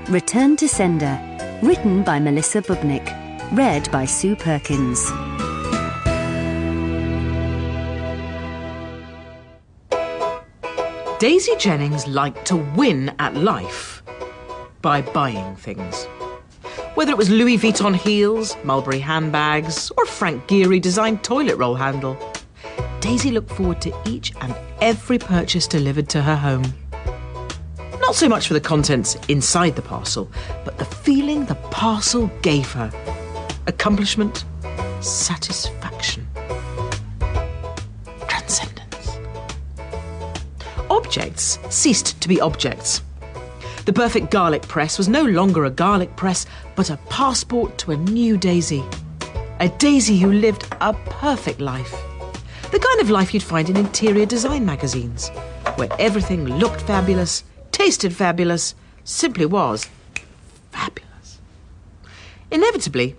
Return to Sender. Written by Melissa Bubnick. Read by Sue Perkins. Daisy Jennings liked to win at life by buying things. Whether it was Louis Vuitton heels, Mulberry handbags, or Frank Gehry designed toilet roll handle, Daisy looked forward to each and every purchase delivered to her home. Not so much for the contents inside the parcel, but the feeling the parcel gave her. Accomplishment, satisfaction, transcendence. Objects ceased to be objects. The perfect garlic press was no longer a garlic press, but a passport to a new Daisy. A Daisy who lived a perfect life. The kind of life you'd find in interior design magazines, where everything looked fabulous, tasted fabulous, simply was fabulous. Inevitably,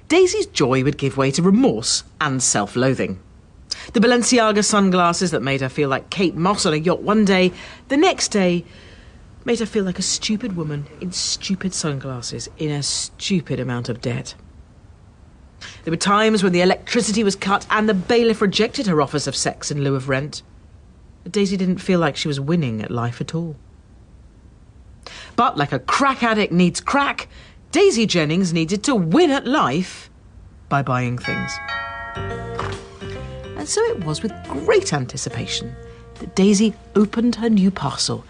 Daisy's joy would give way to remorse and self-loathing. The Balenciaga sunglasses that made her feel like Kate Moss on a yacht one day, the next day made her feel like a stupid woman in stupid sunglasses in a stupid amount of debt. There were times when the electricity was cut and the bailiff rejected her offers of sex in lieu of rent. But Daisy didn't feel like she was winning at life at all. But like a crack addict needs crack, Daisy Jennings needed to win at life by buying things. And so it was with great anticipation that Daisy opened her new parcel,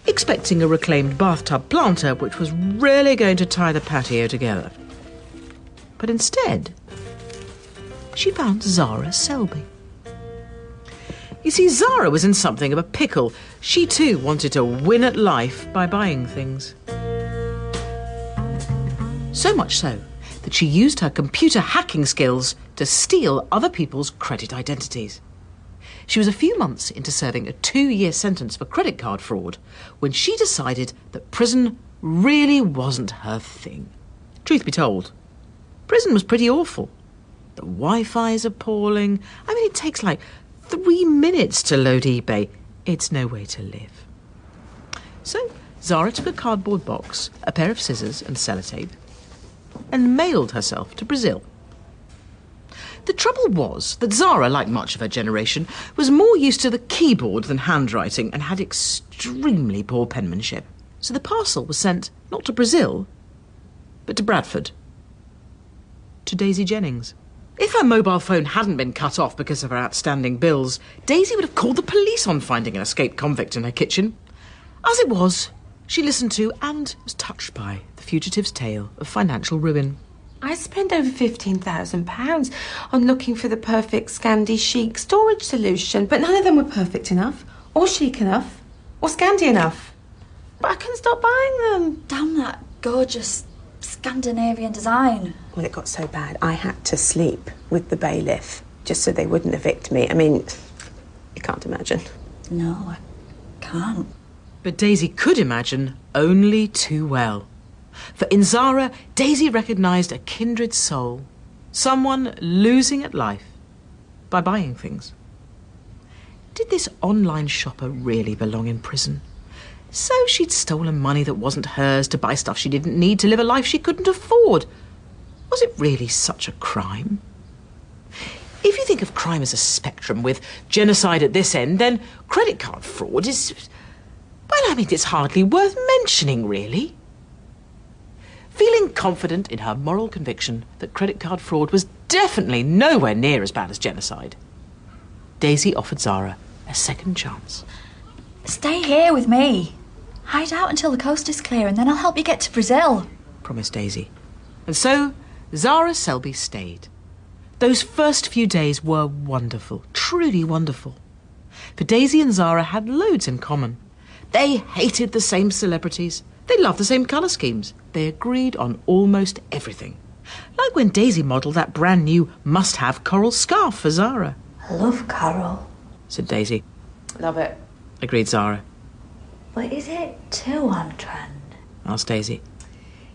expecting a reclaimed bathtub planter which was really going to tie the patio together. But instead, she found Zara Selby. You see, Zara was in something of a pickle. She too wanted to win at life by buying things. So much so that she used her computer hacking skills to steal other people's credit identities. She was a few months into serving a 2-year sentence for credit card fraud when she decided that prison really wasn't her thing. Truth be told, prison was pretty awful. The Wi-Fi is appalling. I mean, it takes like 3 minutes to load eBay. It's no way to live. So Zara took a cardboard box, a pair of scissors and sellotape, and mailed herself to Brazil. The trouble was that Zara, like much of her generation, was more used to the keyboard than handwriting and had extremely poor penmanship. So the parcel was sent not to Brazil, but to Bradford. To Daisy Jennings. If her mobile phone hadn't been cut off because of her outstanding bills, Daisy would have called the police on finding an escaped convict in her kitchen. As it was, she listened to and was touched by the fugitive's tale of financial ruin. I spent over £15,000 on looking for the perfect Scandi chic storage solution, but none of them were perfect enough, or chic enough, or Scandi enough. But I couldn't stop buying them. Damn that gorgeous Scandinavian design. Well, it got so bad I had to sleep with the bailiff just so they wouldn't evict me. I mean, you can't imagine. No, I can't. But Daisy could imagine only too well. For in Zara, Daisy recognised a kindred soul, someone losing at life by buying things. Did this online shopper really belong in prison? So she'd stolen money that wasn't hers to buy stuff she didn't need to live a life she couldn't afford. Was it really such a crime? If you think of crime as a spectrum with genocide at this end, then credit card fraud is... well, I mean, it's hardly worth mentioning, really. Feeling confident in her moral conviction that credit card fraud was definitely nowhere near as bad as genocide, Daisy offered Zara a second chance. Stay here with me. Hide out until the coast is clear and then I'll help you get to Brazil, promised Daisy. And so Zara Selby stayed. Those first few days were wonderful, truly wonderful. For Daisy and Zara had loads in common. They hated the same celebrities. They loved the same colour schemes. They agreed on almost everything. Like when Daisy modelled that brand new must-have coral scarf for Zara. I love coral, said Daisy. Love it. Agreed Zara. But is it too on trend? Asked Daisy.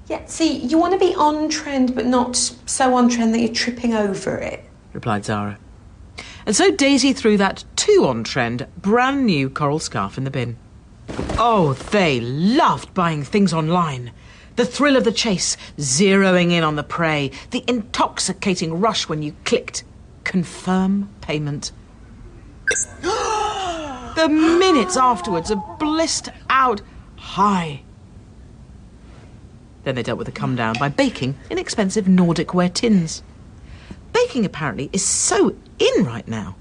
Yeah, see, you want to be on trend, but not so on trend that you're tripping over it, replied Zara. And so Daisy threw that too on trend brand new coral scarf in the bin. Oh, they loved buying things online. The thrill of the chase, zeroing in on the prey, the intoxicating rush when you clicked confirm payment. The minutes afterwards, a blissed out high. Then they dealt with the come down by baking inexpensive Nordic ware tins. Baking apparently is so in right now.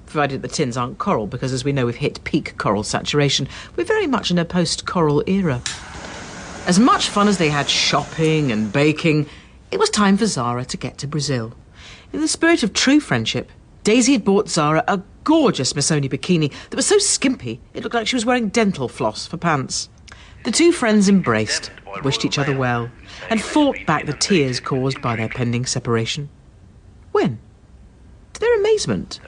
Provided the tins aren't coral, because as we know we've hit peak coral saturation. We're very much in a post-coral era. As much fun as they had shopping and baking, it was time for Zara to get to Brazil. In the spirit of true friendship, Daisy had bought Zara a gorgeous Missoni bikini that was so skimpy it looked like she was wearing dental floss for pants. The two friends embraced, wished each other well, and fought back the tears caused by their pending separation. When, to their amazement,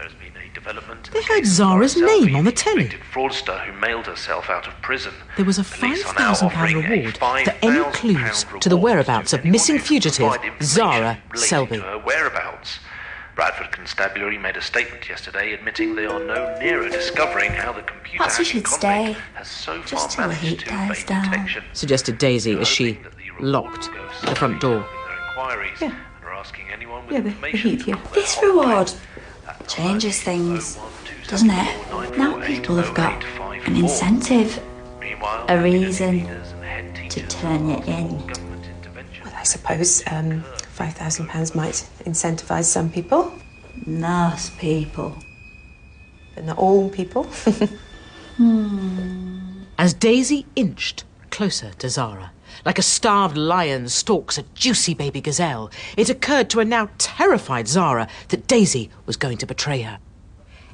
they heard Zara's name on the telly. Fraudster who mailed herself out of prison. There was a £5,000 reward for any clues to the whereabouts of missing fugitive Zara Selby. Her whereabouts. Bradford Constabulary made a statement yesterday admitting they are no nearer discovering how the computer Perhaps we hacking should stay, convict has so far just till the managed heat to dies evade down. detection. Suggested Daisy as she locked the front door. Yeah. Yeah, the heat, yeah. This reward changes things, doesn't it? Now people have got an incentive, a reason to turn you in. Well, I suppose £5,000 might incentivise some people, Nice people. but not all people. As Daisy inched closer to Zara, like a starved lion stalks a juicy baby gazelle, it occurred to a now terrified Zara that Daisy was going to betray her.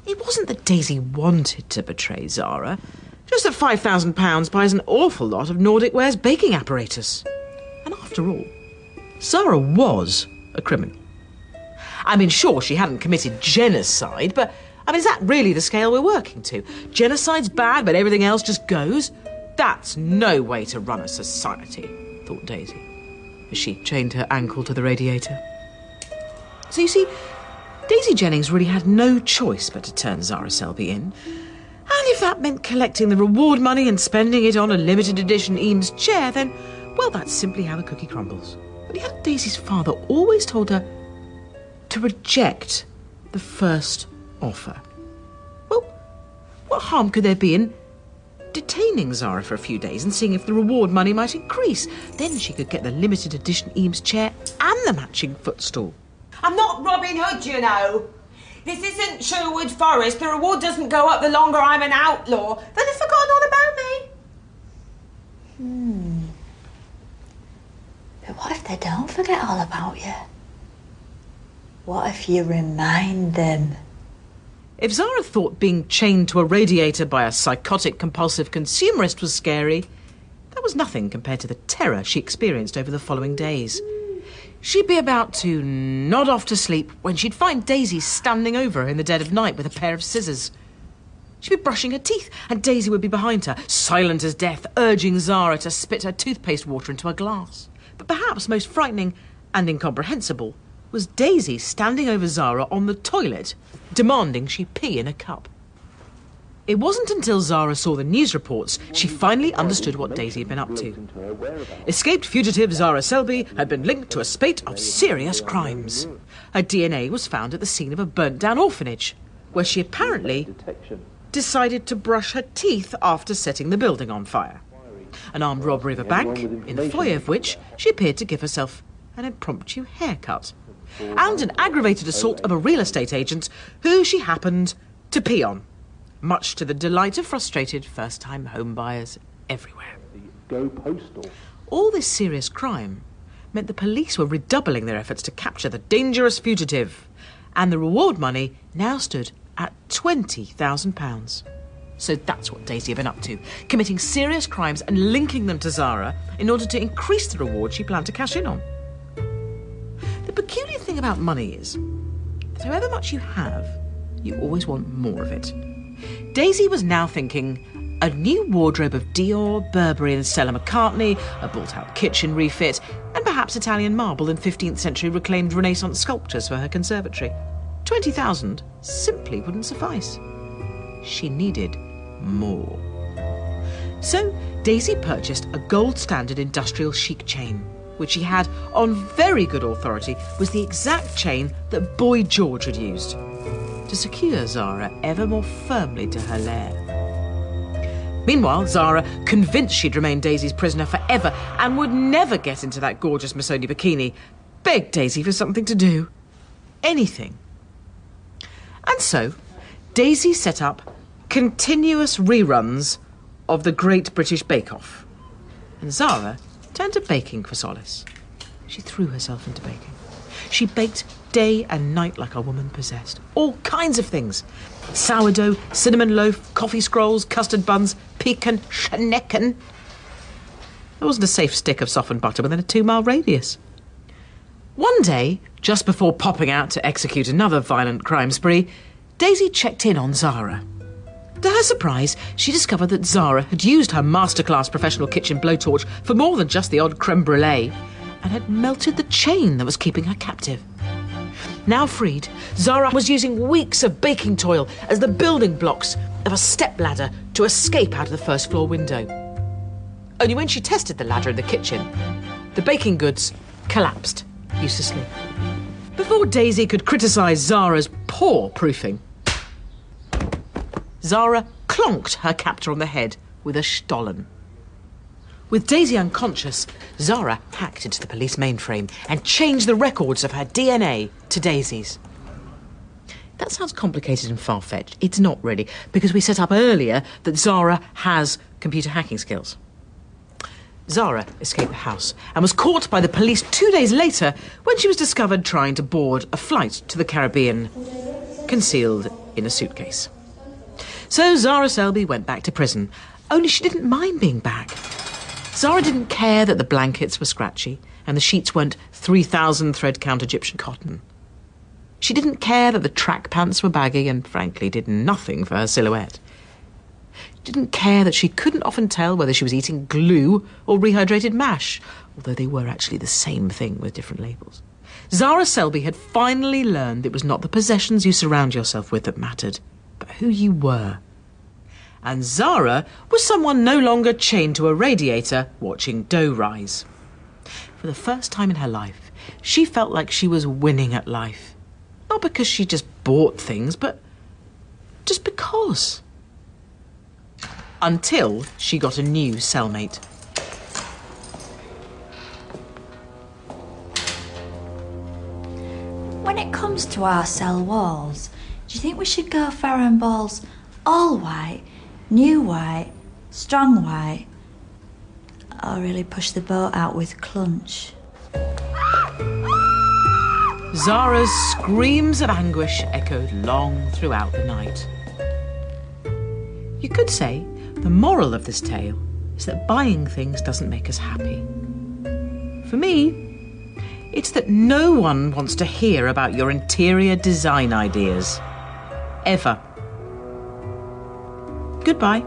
It wasn't that Daisy wanted to betray Zara, just that £5,000 buys an awful lot of Nordic ware's baking apparatus. And after all, Zara was a criminal. I mean, sure, she hadn't committed genocide, but, is that really the scale we're working to? Genocide's bad, but everything else just goes? That's no way to run a society, thought Daisy, as she chained her ankle to the radiator. So you see, Daisy Jennings really had no choice but to turn Zara Selby in. And if that meant collecting the reward money and spending it on a limited edition Eames chair, then, well, that's simply how the cookie crumbles. But hadn't Daisy's father always told her to reject the first offer? Well, what harm could there be in detaining Zara for a few days and seeing if the reward money might increase? Then she could get the limited edition Eames chair and the matching footstool. I'm not Robin Hood, you know. This isn't Sherwood Forest. The reward doesn't go up the longer I'm an outlaw. They'd have forgotten all about me. But what if they don't forget all about you? What if you remind them? If Zara thought being chained to a radiator by a psychotic compulsive consumerist was scary, that was nothing compared to the terror she experienced over the following days. She'd be about to nod off to sleep when she'd find Daisy standing over her in the dead of night with a pair of scissors. She'd be brushing her teeth, and Daisy would be behind her, silent as death, urging Zara to spit her toothpaste water into a glass. But perhaps most frightening and incomprehensible was Daisy standing over Zara on the toilet, demanding she pee in a cup. It wasn't until Zara saw the news reports she finally understood what Daisy had been up to. Escaped fugitive Zara Selby had been linked to a spate of serious crimes. Her DNA was found at the scene of a burnt-down orphanage, where she apparently decided to brush her teeth after setting the building on fire. An armed robbery of a bank, in the foyer of which she appeared to give herself an impromptu haircut. And an aggravated assault of a real estate agent who she happened to pee on, much to the delight of frustrated first-time home buyers everywhere. All this serious crime meant the police were redoubling their efforts to capture the dangerous fugitive, and the reward money now stood at £20,000. So that's what Daisy had been up to, committing serious crimes and linking them to Zara in order to increase the reward she planned to cash in on. The peculiar thing about money is that however much you have, you always want more of it. Daisy was now thinking a new wardrobe of Dior, Burberry and Stella McCartney, a built-out kitchen refit, and perhaps Italian marble and 15th century reclaimed Renaissance sculptures for her conservatory. 20,000 simply wouldn't suffice. She needed more. So Daisy purchased a gold standard industrial chic chain, which she had on very good authority was the exact chain that Boy George had used to secure Zara ever more firmly to her lair. Meanwhile, Zara, convinced she'd remain Daisy's prisoner forever and would never get into that gorgeous Missoni bikini, begged Daisy for something to do. Anything. And so, Daisy set up continuous reruns of the Great British Bake Off. And Zara turned to baking for solace. She threw herself into baking. She baked day and night like a woman possessed. All kinds of things. Sourdough, cinnamon loaf, coffee scrolls, custard buns, pecan, schnecken. There wasn't a safe stick of softened butter within a 2-mile radius. One day, just before popping out to execute another violent crime spree, Daisy checked in on Zara. To her surprise, she discovered that Zara had used her masterclass professional kitchen blowtorch for more than just the odd creme brulee, and had melted the chain that was keeping her captive. Now freed, Zara was using weeks of baking toil as the building blocks of a stepladder to escape out of the first floor window. Only when she tested the ladder in the kitchen, the baking goods collapsed uselessly. Before Daisy could criticise Zara's poor proofing, Zara clonked her captor on the head with a Stollen. With Daisy unconscious, Zara hacked into the police mainframe and changed the records of her DNA to Daisy's. That sounds complicated and far-fetched. It's not really, because we set up earlier that Zara has computer hacking skills. Zara escaped the house and was caught by the police 2 days later when she was discovered trying to board a flight to the Caribbean, concealed in a suitcase. So Zara Selby went back to prison, only she didn't mind being back. Zara didn't care that the blankets were scratchy and the sheets weren't 3,000 thread count Egyptian cotton. She didn't care that the track pants were baggy and, frankly, did nothing for her silhouette. She didn't care that she couldn't often tell whether she was eating glue or rehydrated mash, although they were actually the same thing with different labels. Zara Selby had finally learned it was not the possessions you surround yourself with that mattered, but who you were. And Zara was someone no longer chained to a radiator watching dough rise. For the first time in her life, she felt like she was winning at life. Not because she just bought things, but just because. Until she got a new cellmate. When it comes to our cell walls, do you think we should go Farron balls all white, new white, strong white, or really push the boat out with clunch? Zara's screams of anguish echoed long throughout the night. You could say the moral of this tale is that buying things doesn't make us happy. For me, it's that no one wants to hear about your interior design ideas. Ever. Goodbye.